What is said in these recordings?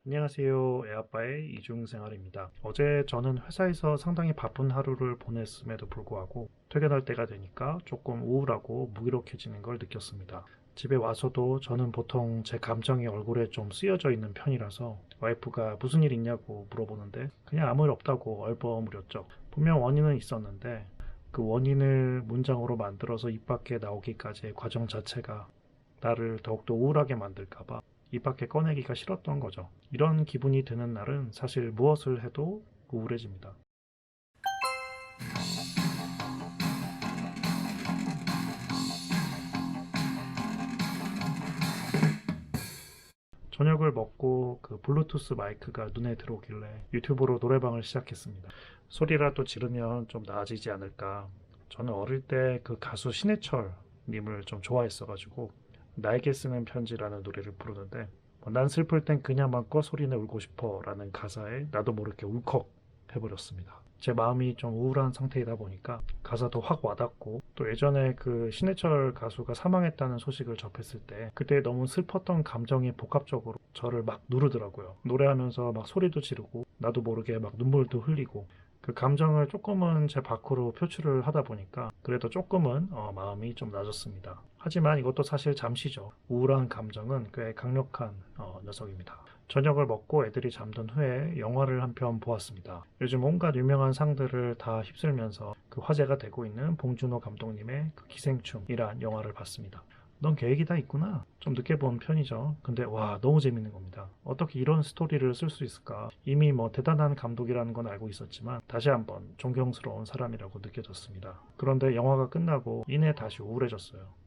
안녕하세요. 애아빠의 이중생활입니다. 어제 저는 회사에서 상당히 바쁜 하루를 보냈음에도 불구하고 퇴근할 때가 되니까 조금 우울하고 무기력해지는 걸 느꼈습니다. 집에 와서도 저는 보통 제 감정이 얼굴에 좀 쓰여져 있는 편이라서 와이프가 무슨 일 있냐고 물어보는데 그냥 아무 일 없다고 얼버무렸죠. 분명 원인은 있었는데 그 원인을 문장으로 만들어서 입 밖에 나오기까지의 과정 자체가 나를 더욱더 우울하게 만들까봐 입 밖에 꺼내기가 싫었던 거죠. 이런 기분이 드는 날은 사실 무엇을 해도 우울해집니다. 저녁을 먹고 그 블루투스 마이크가 눈에 들어오길래 유튜브로 노래방을 시작했습니다. 소리라도 지르면 좀 나아지지 않을까. 저는 어릴 때 그 가수 신해철 님을 좀 좋아했어가지고 나에게 쓰는 편지라는 노래를 부르는데 난 슬플 땐 그냥 맘껏 소리내 울고 싶어 라는 가사에 나도 모르게 울컥 해버렸습니다. 제 마음이 좀 우울한 상태이다 보니까 가사도 확 와닿고 또 예전에 그 신해철 가수가 사망했다는 소식을 접했을 때 그때 너무 슬펐던 감정이 복합적으로 저를 막 누르더라고요. 노래하면서 막 소리도 지르고 나도 모르게 막 눈물도 흘리고 그 감정을 조금은 제 밖으로 표출을 하다 보니까 그래도 조금은 마음이 좀 나아졌습니다. 하지만 이것도 사실 잠시죠. 우울한 감정은 꽤 강력한 녀석입니다. 저녁을 먹고 애들이 잠든 후에 영화를 한 편 보았습니다. 요즘 온갖 유명한 상들을 다 휩쓸면서 그 화제가 되고 있는 봉준호 감독님의 그 기생충이란 영화를 봤습니다. 넌 계획이 다 있구나. 좀 늦게 본 편이죠. 근데 와, 너무 재밌는 겁니다. 어떻게 이런 스토리를 쓸 수 있을까? 이미 뭐 대단한 감독이라는 건 알고 있었지만 다시 한번 존경스러운 사람이라고 느껴졌습니다. 그런데 영화가 끝나고 이내 다시 우울해졌어요.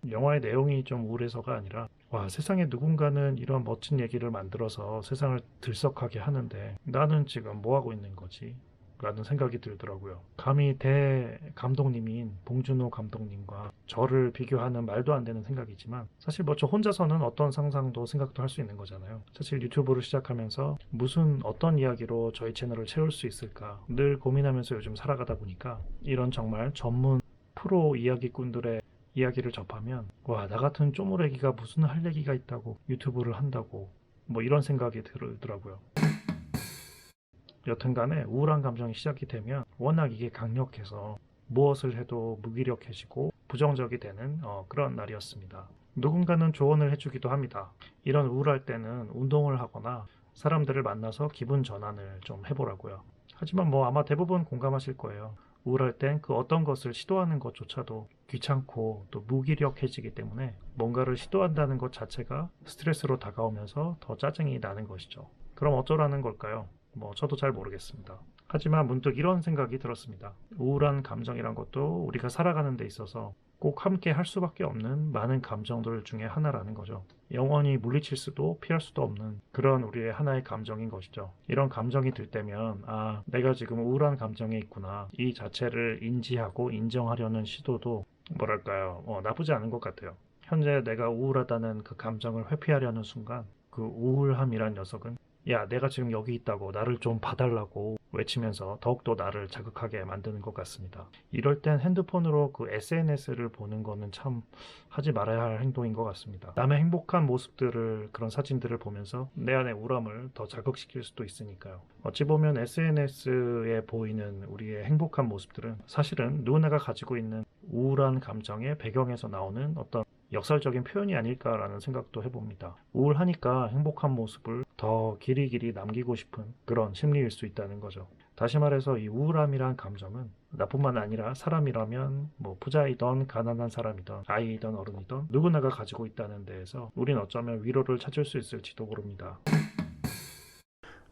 영화의 내용이 좀 우울해서가 아니라 와, 세상에 누군가는 이런 멋진 얘기를 만들어서 세상을 들썩하게 하는데 나는 지금 뭐 하고 있는 거지? 라는 생각이 들더라고요. 감히 대감독님인 봉준호 감독님과 저를 비교하는 말도 안 되는 생각이지만 사실 뭐 저 혼자서는 어떤 상상도 생각도 할 수 있는 거잖아요. 사실 유튜브를 시작하면서 무슨 어떤 이야기로 저희 채널을 채울 수 있을까 늘 고민하면서 요즘 살아가다 보니까 이런 정말 전문 프로 이야기꾼들의 이야기를 접하면 와, 나 같은 쪼무레기가 무슨 할 얘기가 있다고 유튜브를 한다고 뭐 이런 생각이 들더라고요. 여튼간에 우울한 감정이 시작이 되면 워낙 이게 강력해서 무엇을 해도 무기력해지고 부정적이 되는 그런 날이었습니다. 누군가는 조언을 해주기도 합니다. 이런 우울할 때는 운동을 하거나 사람들을 만나서 기분 전환을 좀 해보라고요. 하지만 뭐 아마 대부분 공감하실 거예요. 우울할 땐 그 어떤 것을 시도하는 것조차도 귀찮고 또 무기력해지기 때문에 뭔가를 시도한다는 것 자체가 스트레스로 다가오면서 더 짜증이 나는 것이죠. 그럼 어쩌라는 걸까요? 뭐 저도 잘 모르겠습니다. 하지만 문득 이런 생각이 들었습니다. 우울한 감정이란 것도 우리가 살아가는 데 있어서 꼭 함께 할 수밖에 없는 많은 감정들 중에 하나라는 거죠. 영원히 물리칠 수도 피할 수도 없는 그런 우리의 하나의 감정인 것이죠. 이런 감정이 들 때면 아, 내가 지금 우울한 감정에 있구나. 이 자체를 인지하고 인정하려는 시도도 뭐랄까요, 나쁘지 않은 것 같아요. 현재 내가 우울하다는 그 감정을 회피하려는 순간 그 우울함이란 녀석은 야, 내가 지금 여기 있다고 나를 좀 봐달라고 외치면서 더욱더 나를 자극하게 만드는 것 같습니다. 이럴 땐 핸드폰으로 그 SNS를 보는 거는 참 하지 말아야 할 행동인 것 같습니다. 남의 행복한 모습들을, 그런 사진들을 보면서 내 안의 우울함을 더 자극시킬 수도 있으니까요. 어찌 보면 SNS에 보이는 우리의 행복한 모습들은 사실은 누구나가 가지고 있는 우울한 감정의 배경에서 나오는 어떤 역설적인 표현이 아닐까라는 생각도 해봅니다. 우울하니까 행복한 모습을 더 길이길이 남기고 싶은 그런 심리일 수 있다는 거죠. 다시 말해서 이 우울함이란 감정은 나뿐만 아니라 사람이라면 뭐 부자이던 가난한 사람이던 아이이던 어른이던 누구나가 가지고 있다는 데에서 우린 어쩌면 위로를 찾을 수 있을지도 모릅니다.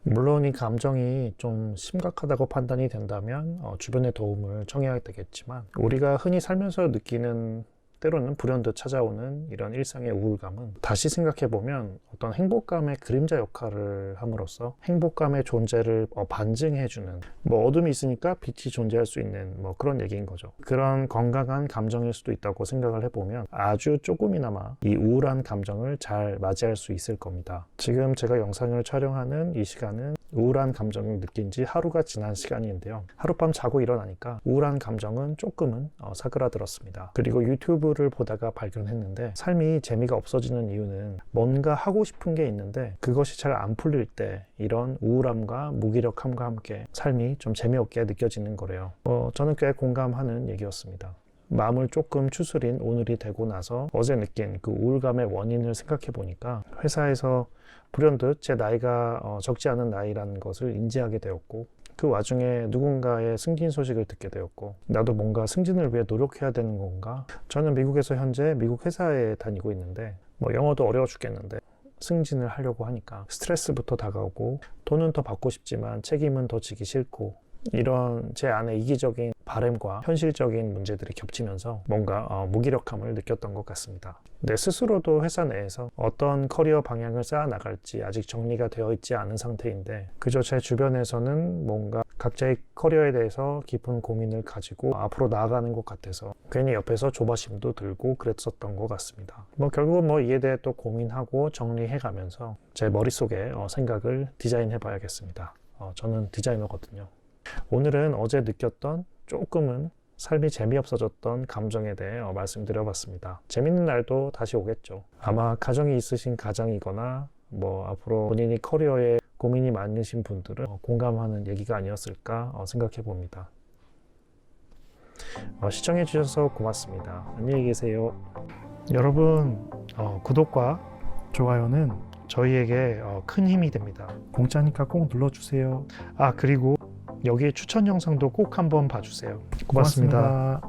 물론 이 감정이 좀 심각하다고 판단이 된다면 주변의 도움을 청해야 되겠지만 우리가 흔히 살면서 느끼는 때로는 불현듯 찾아오는 이런 일상의 우울감은 다시 생각해보면 어떤 행복감의 그림자 역할을 함으로써 행복감의 존재를 반증해주는 뭐 어둠이 있으니까 빛이 존재할 수 있는 뭐 그런 얘기인 거죠. 그런 건강한 감정일 수도 있다고 생각을 해보면 아주 조금이나마 이 우울한 감정을 잘 맞이할 수 있을 겁니다. 지금 제가 영상을 촬영하는 이 시간은 우울한 감정을 느낀 지 하루가 지난 시간인데요. 하룻밤 자고 일어나니까 우울한 감정은 조금은 사그라들었습니다. 그리고 유튜브를 보다가 발견했는데 삶이 재미가 없어지는 이유는 뭔가 하고 싶은 게 있는데 그것이 잘 안 풀릴 때 이런 우울함과 무기력함과 함께 삶이 좀 재미없게 느껴지는 거래요. 저는 꽤 공감하는 얘기였습니다. 마음을 조금 추스린 오늘이 되고 나서 어제 느낀 그 우울감의 원인을 생각해 보니까 회사에서 불현듯 제 나이가 적지 않은 나이라는 것을 인지하게 되었고 그 와중에 누군가의 승진 소식을 듣게 되었고 나도 뭔가 승진을 위해 노력해야 되는 건가? 저는 미국에서 현재 미국 회사에 다니고 있는데 영어도 어려워 죽겠는데 승진을 하려고 하니까 스트레스부터 다가오고 돈은 더 받고 싶지만 책임은 더 지기 싫고 이런 제 안에 이기적인 바램과 현실적인 문제들이 겹치면서 뭔가 무기력함을 느꼈던 것 같습니다. 내 스스로도 회사 내에서 어떤 커리어 방향을 쌓아 나갈지 아직 정리가 되어 있지 않은 상태인데 그저 제 주변에서는 뭔가 각자의 커리어에 대해서 깊은 고민을 가지고 앞으로 나아가는 것 같아서 괜히 옆에서 조바심도 들고 그랬었던 것 같습니다. 결국은 이에 대해 또 고민하고 정리해가면서 제 머릿속에 생각을 디자인해 봐야겠습니다. 저는 디자이너거든요. 오늘은 어제 느꼈던 조금은 삶이 재미없어졌던 감정에 대해 말씀드려봤습니다. 재밌는 날도 다시 오겠죠. 아마 가정이 있으신 가장이거나 앞으로 본인이 커리어에 고민이 많으신 분들은 공감하는 얘기가 아니었을까 생각해 봅니다. 시청해 주셔서 고맙습니다. 안녕히 계세요. 여러분 구독과 좋아요는 저희에게 큰 힘이 됩니다. 공짜니까 꼭 눌러주세요. 그리고 여기 추천 영상도 꼭 한번 봐주세요. 고맙습니다.